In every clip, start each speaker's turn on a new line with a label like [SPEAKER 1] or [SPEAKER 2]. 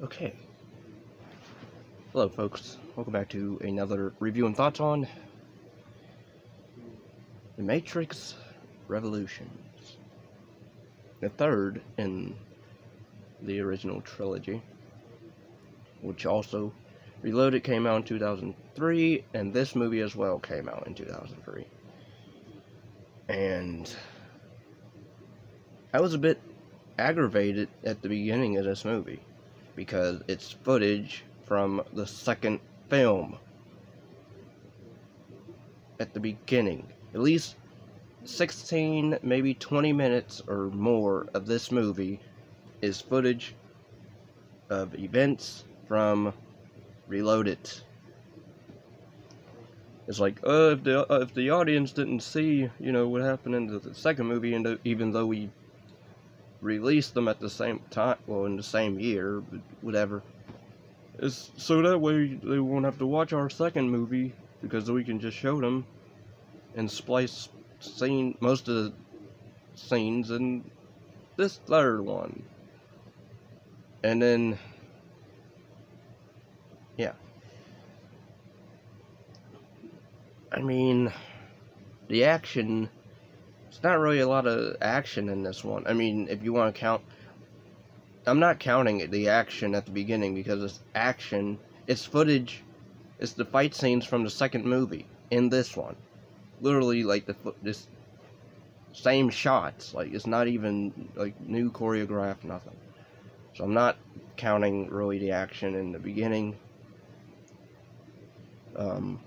[SPEAKER 1] Okay. Hello, folks. Welcome back to another review and thoughts on The Matrix Revolutions, the third in the original trilogy, which also Reloaded came out in 2003, and this movie as well came out in 2003. And I was a bit aggravated at the beginning of this movie because it's footage from the second film. At the beginning, at least 16, maybe 20 minutes or more of this movie is footage of events from Reloaded. It's like, if the audience didn't see, what happened in the second movie, and even though we released them at the same time, well, in the same year, but whatever, it's so that way they won't have to watch our second movie, because we can just show them and splice most of the scenes in this third one. And then, yeah. I mean, the action, it's not really a lot of action in this one. I mean, if you want to count, I'm not counting the action at the beginning because it's action, it's footage, it's the fight scenes from the second movie in this one. Literally, like, this same shots, like, it's not even, like, new choreographed, nothing. So I'm not counting, really, the action in the beginning. Of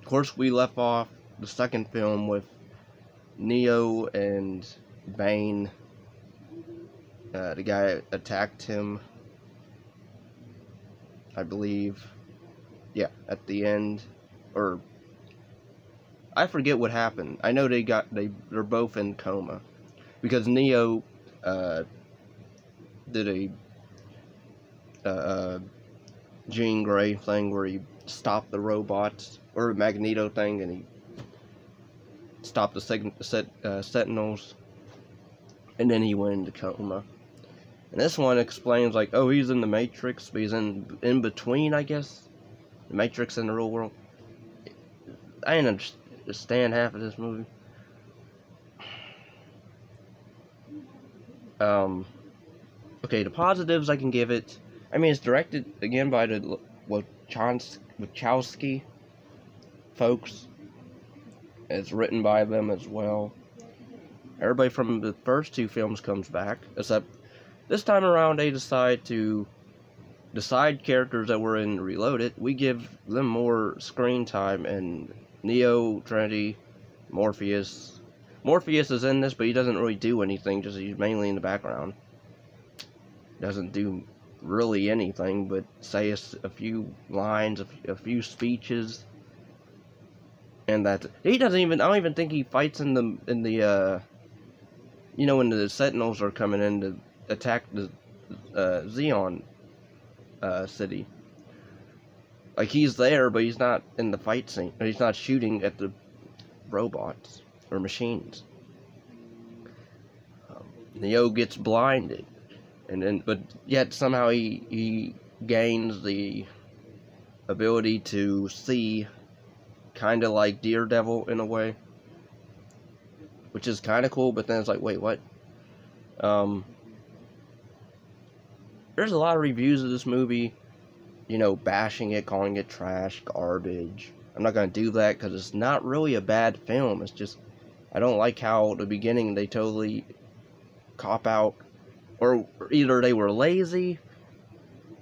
[SPEAKER 1] course, we left off the second film with Neo and Bane. The guy attacked him, I believe. Yeah, at the end, or I forget what happened. I know they're both in coma because Neo did a Jean Grey thing where he stopped the robots, or a Magneto thing, and he stopped the Sentinels, and then he went into coma. And this one explains, like, oh, he's in the Matrix, but he's in between, I guess, the Matrix and the real world. I didn't understand half of this movie. Okay, the positives I can give it. I mean, it's directed again by the Wachowski folks. It's written by them as well. Everybody from the first two films comes back, except this time around they decide to, the side characters that were in Reloaded, we give them more screen time, and Neo, Trinity, Morpheus. Morpheus is in this, but he doesn't really do anything, just he's mainly in the background. Doesn't do really anything, but say a few lines, a few speeches, and that's it. He doesn't even, I don't even think he fights in the when the Sentinels are coming in to attack the Xeon city. Like, he's there, but he's not in the fight scene. He's not shooting at the robots or machines. Neo gets blinded, but yet somehow he gains the ability to see, kind of like Daredevil in a way, which is kind of cool. But then it's like, wait, what? There's a lot of reviews of this movie, bashing it, calling it trash, garbage. I'm not going to do that because it's not really a bad film. It's just, I don't like how at the beginning they totally cop out, or either they were lazy,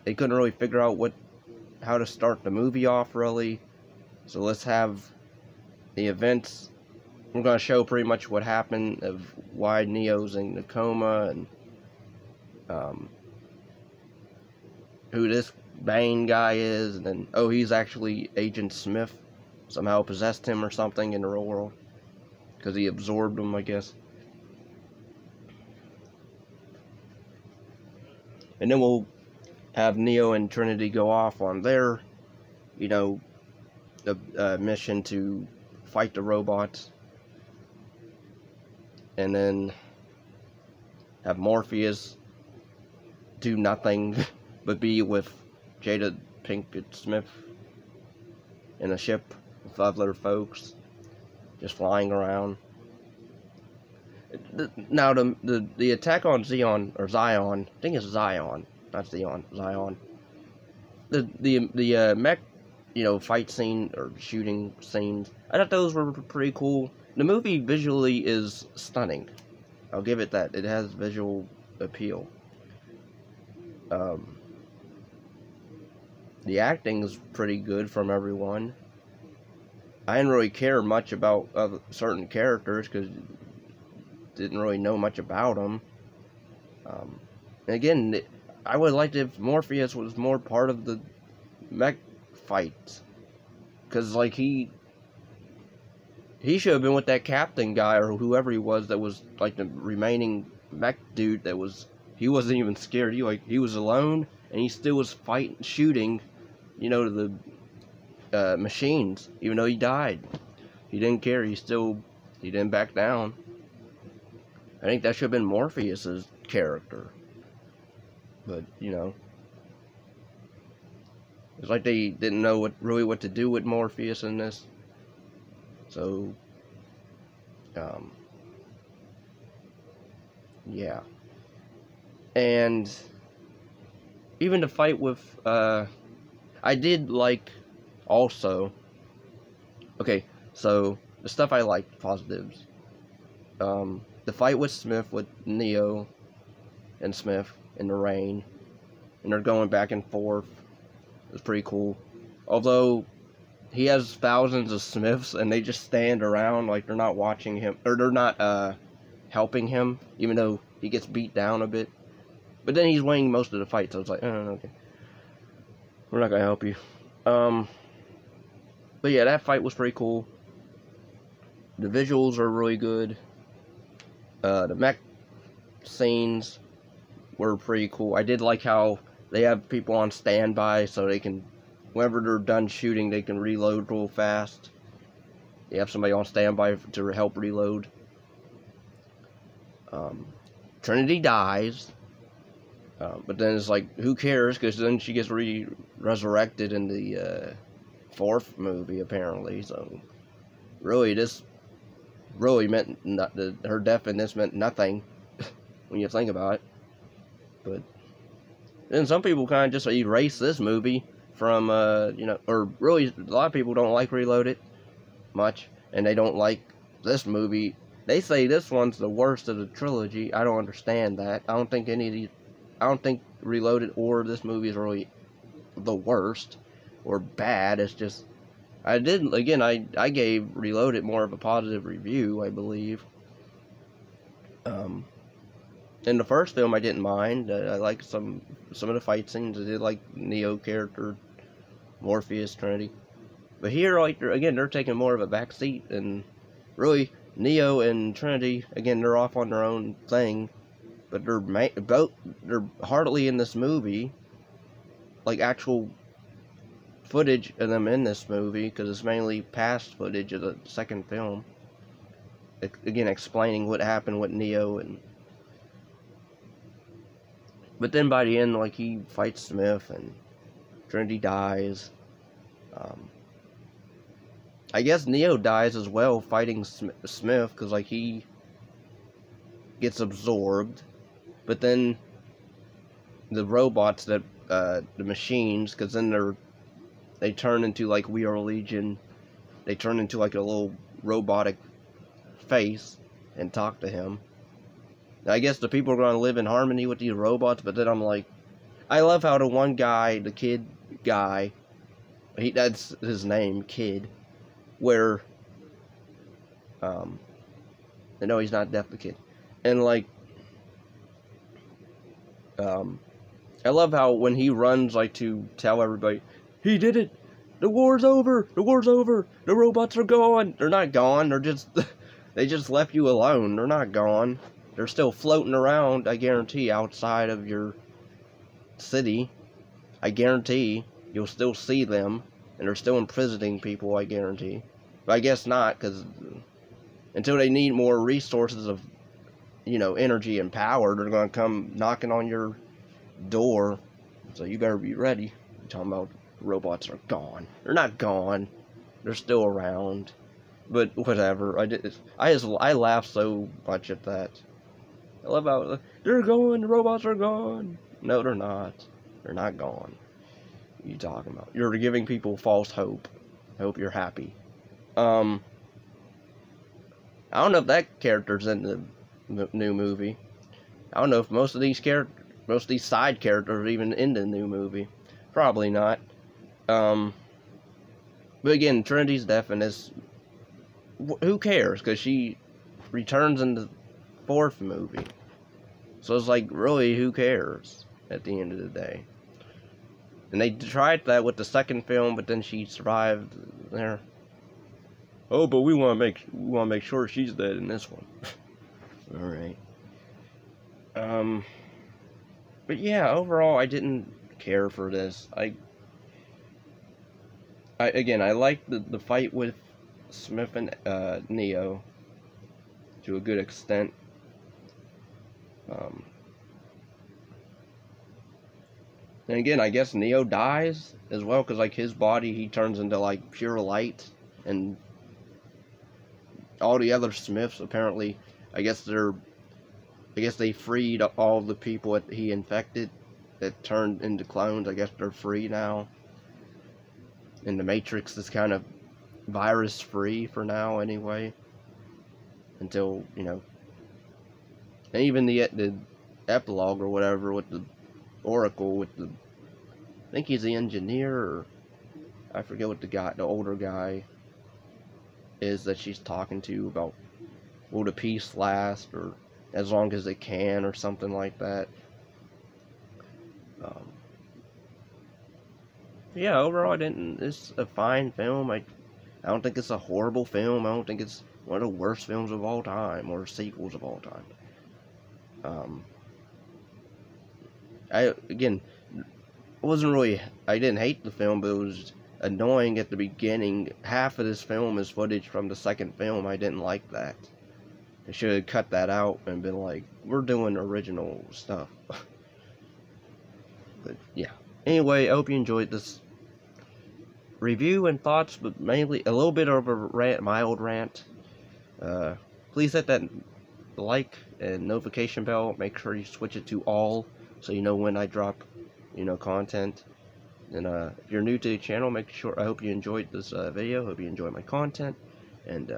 [SPEAKER 1] they couldn't really figure out how to start the movie off, really. So let's have the events. We're going to show pretty much what happened, of why Neo's in the coma, and who this Bane guy is, and then, oh, he's actually Agent Smith, somehow possessed him or something in the real world, because he absorbed him, I guess. And then we'll have Neo and Trinity go off on their, mission to fight the robots. And then have Morpheus do nothing but be with Jada Pinkett Smith in a ship with other folks, just flying around. Now the attack on Zion, I think it's Zion, not Zion. The mech, fight scene or shooting scenes, I thought those were pretty cool. The movie visually is stunning. I'll give it that. It has visual appeal. The acting is pretty good from everyone. I didn't really care much about certain characters because didn't really know much about them. And again, I would like if Morpheus was more part of the mech fights, because like he should have been with that captain guy or whoever he was that was like the remaining mech dude. He wasn't even scared. He was alone and he still was fighting, shooting, to the machines, even though he died. He didn't care. He didn't back down. I think that should have been Morpheus's character. But, it's like they didn't know what to do with Morpheus in this. So, yeah. And even the fight with, I did like also, okay, so the stuff I liked, positives. The fight with Smith, with Neo and Smith in the rain, and they're going back and forth. It's pretty cool. Although he has thousands of Smiths and they just stand around like they're not watching him, or they're not helping him, even though he gets beat down a bit. But then he's winning most of the fight, so it's like, okay, we're not gonna help you. But yeah, that fight was pretty cool. The visuals are really good. The mech scenes were pretty cool. I did like how they have people on standby so they can, whenever they're done shooting, they can reload real fast. They have somebody on standby to help reload. Trinity dies, but then it's like, who cares? Because then she gets resurrected in the fourth movie, apparently. So really, this really meant her death in this meant nothing when you think about it. But then some people kind of just erase this movie from, or really a lot of people don't like Reloaded much, and they don't like this movie. They say this one's the worst of the trilogy. I don't understand that. I don't think Reloaded or this movie is really the worst or bad. It's just, I gave Reloaded more of a positive review, I believe. In the first film, I didn't mind. I liked some of the fight scenes. I did like Neo character, Morpheus, Trinity. But here, they're taking more of a back seat, and really, Neo and Trinity, again, they're off on their own thing, but they're hardly in this movie, like actual footage of them in this movie, because it's mainly past footage of the second film. Again, explaining what happened with Neo But then by the end, he fights Smith and Trinity dies. I guess Neo dies as well fighting Smith, because he gets absorbed. But then the robots the machines, because then they turn into We Are Legion. They turn into a little robotic face and talk to him. I guess the people are going to live in harmony with these robots, but then I'm like, I love how the one guy, the kid guy, that's his name, Kid, where, no, he's not deaf, the kid, and I love how when he runs, to tell everybody, he did it, the war's over, the robots are gone. They're not gone, they just left you alone. They're not gone. They're still floating around, I guarantee, outside of your city. I guarantee you'll still see them, and they're still imprisoning people, I guarantee. But I guess not, because until they need more resources of, energy and power, they're going to come knocking on your door So you better be ready. You're talking about robots are gone. They're not gone. They're still around. But whatever. I laugh so much at that. I love how they're going. The robots are gone. No, they're not. They're not gone. What are you talking about? You're giving people false hope. I hope you're happy. I don't know if that character's in the new movie. I don't know if most of these side characters are even in the new movie. Probably not. But again, Trinity's deaf, and who cares? Because she returns in the 4th movie. So it's like, really, who cares at the end of the day? And they tried that with the 2nd film, but then she survived there. Oh, but we want to make sure she's dead in this one. All right. But yeah, overall, I didn't care for this. I liked the fight with Smith and Neo to a good extent. And again, I guess Neo dies as well, because like his body, he turns into like pure light, and all the other Smiths apparently, I guess they freed all the people that he infected that turned into clones. I guess they're free now. And the Matrix is kind of virus free for now anyway. Until, you know. And even the epilogue or whatever with the Oracle, I think he's the engineer, or I forget what the older guy is that she's talking to about, will the peace last, or as long as it can, or something like that. Yeah, overall, it's a fine film. I don't think it's a horrible film. I don't think it's one of the worst films of all time, or sequels of all time. I didn't hate the film, but it was annoying at the beginning. Half of this film is footage from the 2nd film. I didn't like that. They should have cut that out and been like, we're doing original stuff. But yeah. Anyway, I hope you enjoyed this review and thoughts, but mainly a little bit of a rant, my old rant. Please hit that like and notification bell. Make sure you switch it to all, so you know when I drop, content. And if you're new to the channel, I hope you enjoyed this video. Hope you enjoyed my content. And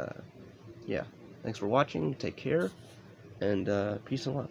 [SPEAKER 1] yeah, thanks for watching. Take care, and peace and love.